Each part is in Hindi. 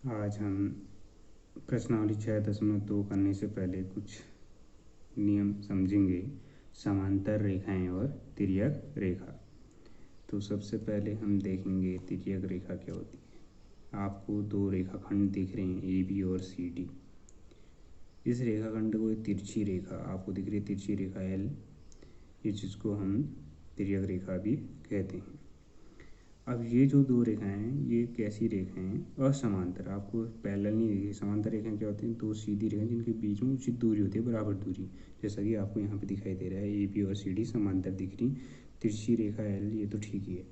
आज हम प्रश्नावली 6.2 करने से पहले कुछ नियम समझेंगे। समांतर रेखाएं और तिर्यक रेखा। तो सबसे पहले हम देखेंगे तिर्यक रेखा क्या होती है। आपको दो रेखाखंड दिख रहे हैं, ए बी और सी डी। इस रेखाखंड को एक तिरछी रेखा आपको दिख रही है, तिरछी रेखा एल, ये जिसको हम तिर्यक रेखा भी कहते हैं। अब ये जो दो रेखाएं हैं, ये कैसी रेखाएं हैं? असमांतर। आपको पैरेलल नहीं दिखी। समांतर रेखाएं क्या होती हैं? दो सीधी रेखाएं जिनके बीच में उचित दूरी होती है, बराबर दूरी, जैसा कि आपको यहाँ पे दिखाई दे रहा है। ए बी और सी डी समांतर दिख रही। तिरछी रेखा एल, ये तो ठीक ही है।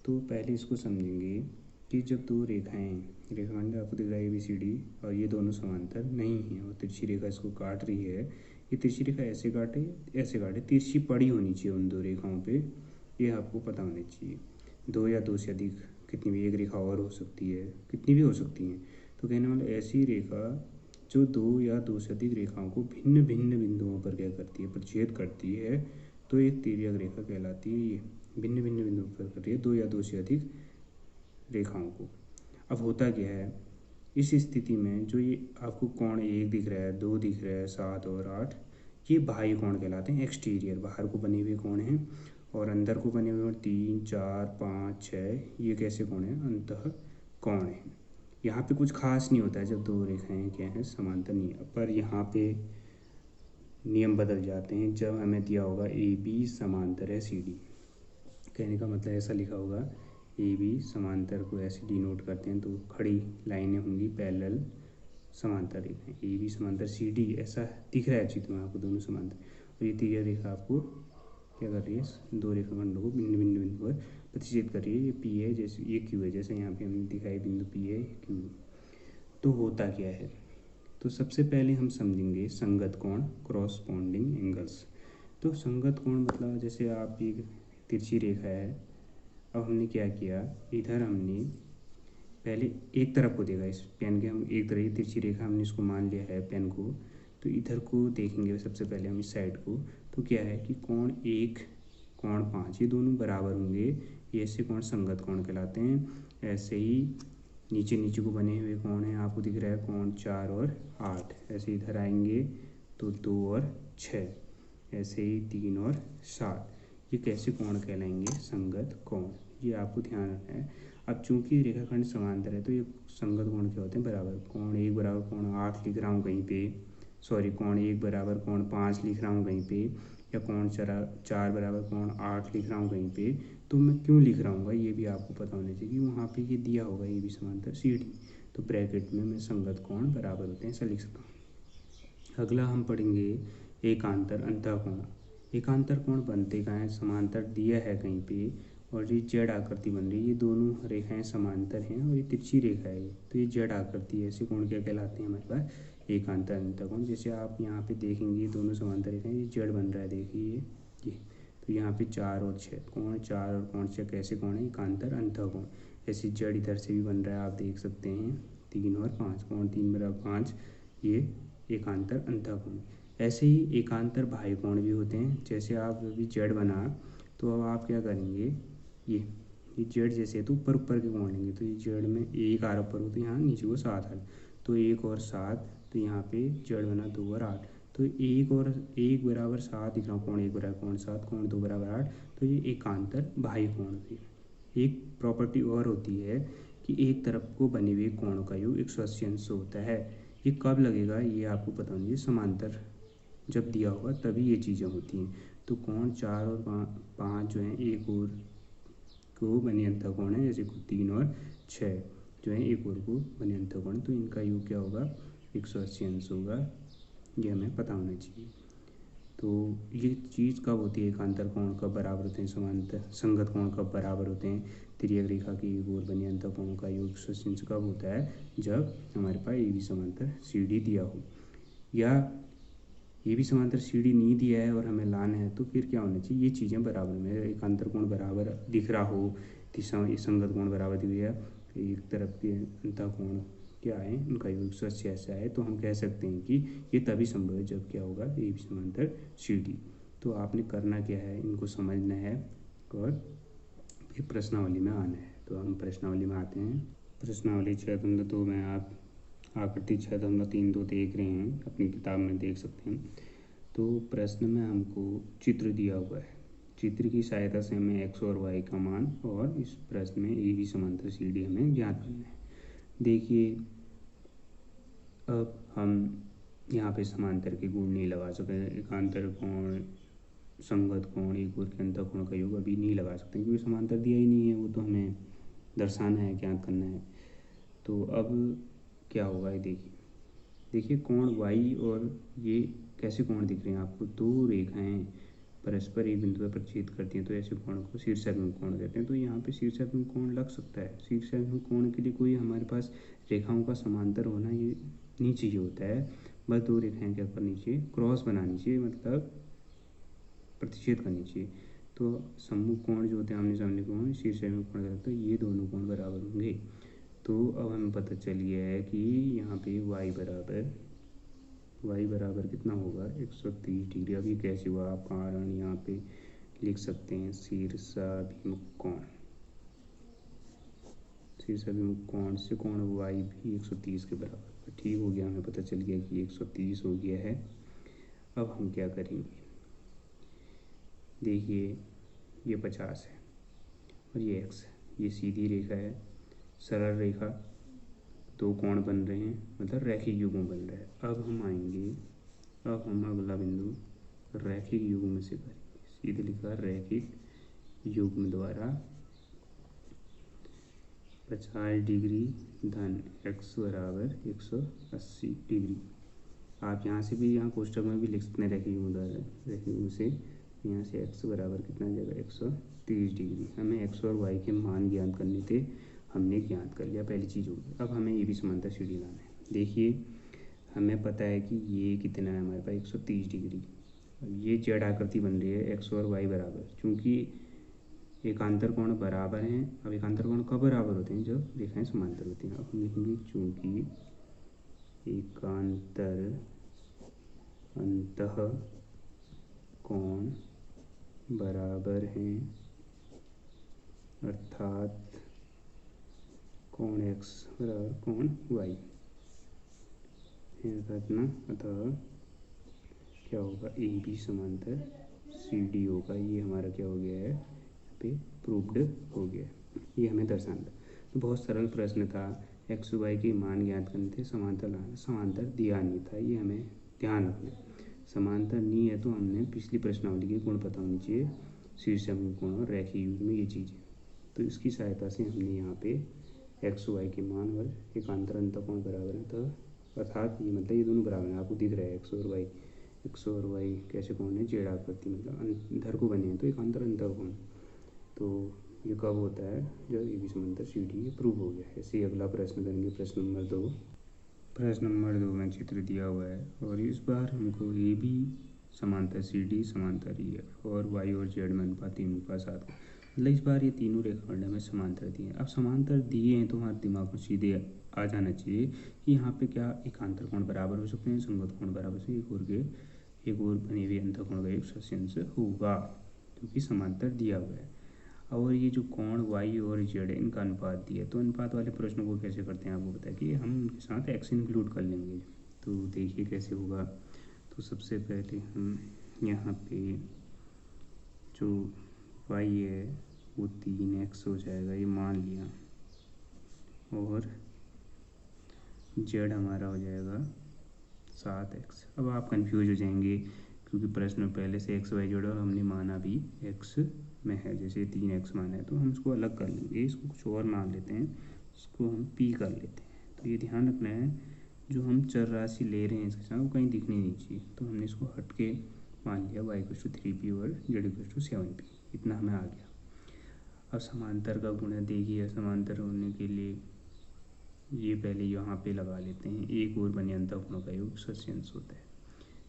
तो पहले इसको समझेंगे कि जब दो रेखाएं, रेखाखंड आपको दिख रहा है ए बी सी डी, और ये दोनों समांतर नहीं हैं और तिरछी रेखा इसको काट रही है, ये तिरछी रेखा ऐसे काटे, ऐसे काटे, तिरछी पड़ी होनी चाहिए उन दो रेखाओं पे, ये आपको पता होना चाहिए। दो या दो से अधिक, कितनी भी, एक रेखा और हो सकती है, कितनी भी हो सकती हैं। तो कहने वाला ऐसी रेखा जो दो या दो से अधिक रेखाओं को भिन्न भिन्न बिंदुओं पर क्या करती है? प्रतिच्छेद करती है, तो एक तिर्यक रेखा कहलाती है। ये भिन्न भिन्न बिंदुओं पर कर रही है दो या दो से अधिक रेखाओं को। अब होता क्या है इस स्थिति में? जो ये आपको कोण एक दिख रहा है, दो दिख रहा है, 7 और 8, ये बाह्य कोण कहलाते हैं। एक्सटीरियर, बाहर को बने हुए कोण हैं, और अंदर को बने हुए 3, 4, 5, 6, ये कैसे कोण हैं? अंतः कोण है। यहाँ पे कुछ खास नहीं होता है जब दो रेखाएं क्या हैं? समांतर नहीं है। पर यहाँ पे नियम बदल जाते हैं जब हमें दिया होगा ए बी समांतर है सी डी। कहने का मतलब ऐसा लिखा होगा, ए बी समांतर को ऐसे डिनोट करते हैं, तो खड़ी लाइनें होंगी पैरेलल समांतर रेखाएं। ए बी समांतर सी डी, ऐसा दिख रहा है चित्र में आपको, दोनों समांतर। और ये तिर्यक रेखा आपको क्या कर रही है? दो रेखाखंडों को भिन्न भिन्न बिंदु पर प्रतिच्छेद कर रही है। ये पी है, जैसे ये क्यू है, जैसे यहाँ पे हमने दिखाई बिंदु पी है, क्यू। तो होता क्या है? तो सबसे पहले हम समझेंगे संगत कोण, क्रॉसपोंडिंग एंगल्स। तो संगत कोण मतलब जैसे आप एक तिरछी रेखा है, अब हमने क्या किया, इधर हमने पहले एक तरफ को देखा, इस पेन के हम एक तरह की तिरछी रेखा हमने इसको मान लिया है पेन को, तो इधर को देखेंगे सबसे पहले हम इस साइड को। तो क्या है कि कोण 1, कोण 5, ये दोनों बराबर होंगे, ये ऐसे कोण संगत कोण कहलाते हैं। ऐसे ही नीचे नीचे को बने हुए कोण हैं, आपको दिख रहा है कोण 4 और 8, ऐसे इधर आएंगे तो 2 और 6, ऐसे ही 3 और 7, ये कैसे कोण कहलाएंगे? संगत कोण। ये आपको ध्यान रखना है। अब चूंकि रेखाखंड समांतर है तो ये संगत कोण क्या होते हैं? बराबर। कोण 1 बराबर कोण 8 लिख रहा हूँ कहीं पे, सॉरी, कोण 1 बराबर कोण 5 लिख रहा हूँ कहीं पे, या कोण 4 बराबर कोण 8 लिख रहा हूँ कहीं पे, तो मैं क्यों लिख रहा हूँ ये भी आपको पता होना चाहिए कि वहाँ पे ये दिया होगा ए बी समांतर सी डी, तो ब्रैकेट में मैं संगत कोण बराबर होते हैं ऐसा लिख सकता हूँ। अगला हम पढ़ेंगे एकांतर अंतःकोण। एकांतर कोण बनते कहाँ हैं? समांतर दिया है कहीं पे, और ये जेड आकृति बन रही है, ये दोनों रेखाएं समांतर हैं और ये तिरछी रेखा है, तो ये जेड आकृति है। ऐसे कोण क्या कहलाते हैं हमारे पास? एकांतर अंतःकोण। जैसे आप यहाँ पे देखेंगे दोनों समांतर रेखाएं, ये जेड बन रहा है, देखिए ये। तो यहाँ पे 4 और 6, कोण 4 और कोण 6 कैसे कोण है? एकांतर अंतःकोण। ऐसे जेड इधर से भी बन रहा है, आप देख सकते हैं, 3 और 5, कोण 3 बराबर 5, ये एकांतर अंतःकोण। ऐसे ही एकांतर बाह्य कोण भी होते हैं। जैसे आप अभी जेड बना, तो अब आप क्या करेंगे, ये जेड जैसे तो ऊपर ऊपर के कोण लेंगे, तो ये जेड में एक आ रहा ऊपर को, तो यहाँ नीचे को 7 आ रहा, तो 1 और 7, तो यहाँ पे जेड बना 2 और 8, तो 1 और 1 बराबर 7 दिख रहा हूँ, कोण 1 बराबर कोण 7, कोण 2 बराबर 8, तो ये एकांतर बाह्य कोण है। एक प्रॉपर्टी और होती है कि एक तरफ को बने हुए कोण का योग 180 अंश होता है। ये कब लगेगा ये आपको पता होना चाहिए, समांतर जब दिया होगा तभी ये चीज़ें होती हैं। तो कोण 4 और 5 जो है एक और को बने अंतःकोण है, जैसे 3 और 6 जो है एक और को बने अंतःकोण, तो इनका योग क्या होगा? 180 अंश होगा, ये हमें पता होना चाहिए। तो ये चीज़ कब होती है? एकांतर कोण कब बराबर होते हैं? समांतर संगत कोण कब बराबर होते हैं? तिर्यक रेखा की एक और बने अंतःकोण का योग 180 अंश कब होता है? जब हमारे पास ए बी समांतर सी डी दिया हो, या ए बी समांतर सी डी नहीं दिया है और हमें लाना है, तो फिर क्या होना चाहिए? ये चीज़ें बराबर में, एकांतर कोण बराबर दिख रहा हो, संगत कोण बराबर दिख गया, एक तरफ के अंतःकोण क्या है, उनका योग 180 ऐसा है, तो हम कह सकते हैं कि ये तभी संभव है जब क्या होगा? ए बी समांतर सी डी। तो आपने करना क्या है? इनको समझना है और फिर प्रश्नावली में आना है। तो हम प्रश्नावली में आते हैं। प्रश्नावली 6.2 में आप आकृति 6.3 देख रहे हैं, अपनी किताब में देख सकते हैं। तो प्रश्न में हमको चित्र दिया हुआ है, चित्र की सहायता से हमें x और y का मान और इस प्रश्न में AB समांतर CD हमें ज्ञात करना है। देखिए अब हम यहाँ पे समांतर के गुण नहीं लगा सकते, एकांतर कोण, संगत कोण, एक और के अंतर कोण का योग अभी नहीं लगा सकते क्योंकि समांतर दिया ही नहीं है, वो तो हमें दर्शाना है, ज्ञात करना है। तो अब क्या होगा, देखिए कोण y और ये कैसे कोण दिख रहे हैं आपको, दो रेखाएं परस्पर एक बिंदु पर प्रतिच्छेद करती हैं, तो ऐसे कोण को शीर्षाभिमुख कोण कहते हैं। तो यहाँ पे शीर्षाभिमुख कोण लग सकता है। शीर्षाभिमुख कोण के लिए कोई हमारे पास रेखाओं का समांतर होना ये नहीं चाहिए होता है, बस दो रेखाएं क्या करनी चाहिए, क्रॉस बनानी चाहिए, मतलब प्रतिच्छेद करनी चाहिए। तो सम्मुख कोण जो होते हैं, आमने सामने कोण, शीर्षाभिमुख कोण कहते हैं, ये दोनों कोण बराबर होंगे। तो अब हमें पता चल गया है कि यहाँ पे y बराबर कितना होगा, 130 डिग्री। अब ये कैसे हुआ, आप कारण यहाँ पे लिख सकते हैं, शीर्षाभिमुख कोण से कोण y भी 130 के बराबर। ठीक हो गया, हमें पता चल गया कि 130 हो गया है। अब हम क्या करेंगे, देखिए ये 50 है और ये x है, ये सीधी रेखा है, सरल रेखा, दो कोण बन रहे हैं, मतलब रैखिक युग्म बन रहा है। अब हम अगला बिंदु रैखिक युग्म से करेंगे, सीधे लिखा रैखिक युग्म द्वारा 50 डिग्री धन x बराबर 180 डिग्री। आप यहाँ से भी, यहाँ कोष्टक में भी लिख सकते हैं रैखिक युग्म द्वारा, रैखिक युग्म से यहाँ से x बराबर कितना आ जाएगा, 130 डिग्री। हमें x और y के मान ज्ञात करने थे, हमने ज्ञात कर लिया, पहली चीज़ होगी। अब हमें ये भी समांतर सीढ़ी लाना है। देखिए हमें पता है कि ये कितना है हमारे पास, 130 डिग्री। अब ये जेड आकृति बन रही है, x और y बराबर, चूँकि एकांतर कोण बराबर हैं। अब एकांतर कोण कब बराबर होते हैं, जब रेखाएं समांतर होती हैं। अब हम लिखेंगे चूँकि एकांतर अंतः कोण बराबर हैं, अर्थात कोण x बराबर कोण y है, अतः क्या होगा, AB समांतर CD होगा। ये हमारा क्या हो गया है, यहाँ पे प्रूव्ड हो गया। ये हमें दर्शाना था। तो बहुत सरल प्रश्न था, x y के मान ज्ञात करने थे, समांतर लाना, समांतर दिया नहीं था, ये हमें ध्यान रखना। समांतर नहीं है तो हमने पिछली प्रश्नावली के गुण पता होनी चाहिए, शीर्षाभिमुख कोण और रैखिक युग्म में ये चीज़ें। तो इसकी सहायता से हमने यहाँ पे x y के मान और एकांतर अंतः कोण बराबर है, तो अर्थात ये मतलब ये दोनों बराबर हैं, आपको दिख रहा है x और y कैसे कोण है, जेड आकृति, मतलब अंधर को बने हैं, तो एकांतर अंतः कोण। तो ये कब होता है, जब AB समांतर CD प्रूव हो गया है। ऐसे ही अगला प्रश्न करेंगे, प्रश्न नंबर 2 में चित्र दिया हुआ है और इस बार हमको AB समांतर CD समांतर EF और y और z में अनुपात 3:7, मतलब इस बार ये तीनों रेखाखंड हमें समांतर दिए हैं। अब समांतर दिए हैं तो हमारे दिमाग में सीधे आ जाना चाहिए कि यहाँ पे क्या एकांतर कोण बराबर हो सकते हैं, संगत कोण बराबर से एक और बने हुए अंतः कोण का एक 180 अंश होगा, क्योंकि समांतर दिया हुआ है। और ये जो कोण y और z है, इनका अनुपात दिया, तो अनुपात वाले प्रश्नों को कैसे करते हैं आपको पता है कि हम उनके साथ x इंक्लूड कर लेंगे। तो देखिए कैसे होगा। तो सबसे पहले हम यहाँ पे जो y है वो 3x हो जाएगा, ये मान लिया, और z हमारा हो जाएगा 7x। अब आप कंफ्यूज हो जाएंगे क्योंकि प्रश्न में पहले से x y z और हमने माना भी x में है, जैसे 3x माना है तो हम इसको अलग कर लेंगे, इसको कुछ और मान लेते हैं, इसको हम p कर लेते हैं। तो ये ध्यान रखना है, जो हम चर राशि ले रहे हैं इसके साथ वो कहीं दिखनी नहीं चाहिए, तो हमने इसको हट के मान लिया y = 3p और z = 7p, इतना हमें आ गया। अब समांतर का गुण है, देखिए समांतर होने के लिए ये पहले यहाँ पे लगा लेते हैं, एक और बने अंतः कोणों का योग 180 अंश होता है,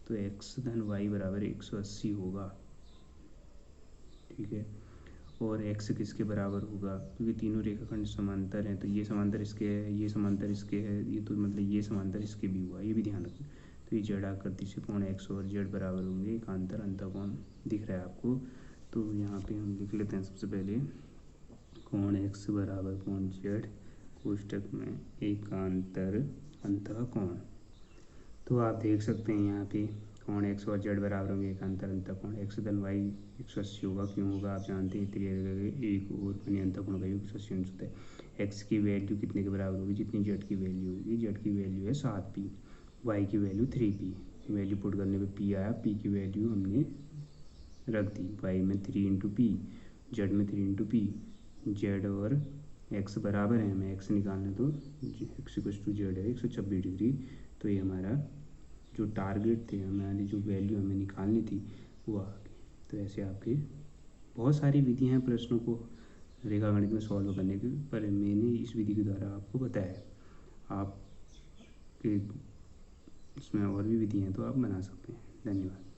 तो x धन y बराबर 180 होगा, ठीक है। और x किसके बराबर होगा, क्योंकि तीनों रेखाखंड समांतर हैं, तो ये समांतर इसके है, ये समांतर इसके है, ये तो मतलब ये समांतर इसके भी हुआ, ये भी ध्यान रखें। तो ये जेड आकृति से कोण x और z बराबर होंगे, एकांतर अंतः कोण दिख रहा है आपको। तो यहाँ पे हम लिख लेते हैं सबसे पहले कोण x बराबर कोण z कोष्ठक में एकांतर अंतःकोण। तो आप देख सकते हैं यहाँ पे कोण एक्स और जेड बराबर होंगे एकांतर अंतःकोण। एक्स धन वाई 180 होगा, क्यों होगा आप जानते हैं, एक और बने अंतःकोण का योग 180 अंश होता है। एक्स की वैल्यू कितने के बराबर होगी, जितनी जेड की वैल्यू होगी। जेड की वैल्यू है 7p, वाई की वैल्यू 3p। वैल्यू पुट करने पे p आया, p की वैल्यू हमने रख दी, वाई में 3 इंटू पी, जेड में 3 इंटू पी। जेड और एक्स बराबर है, हमें एक्स निकालना, तो एक्स इक्वल टू जेड है 126 डिग्री। तो ये हमारा जो टारगेट थे, हमारी जो वैल्यू हमें निकालनी थी वो आ गई। तो ऐसे आपके बहुत सारी विधियाँ हैं प्रश्नों को रेखागणित में सॉल्व करने की, पर मैंने इस विधि के द्वारा आपको बताया। आप के इसमें और भी विधि हैं तो आप बना सकते हैं। धन्यवाद।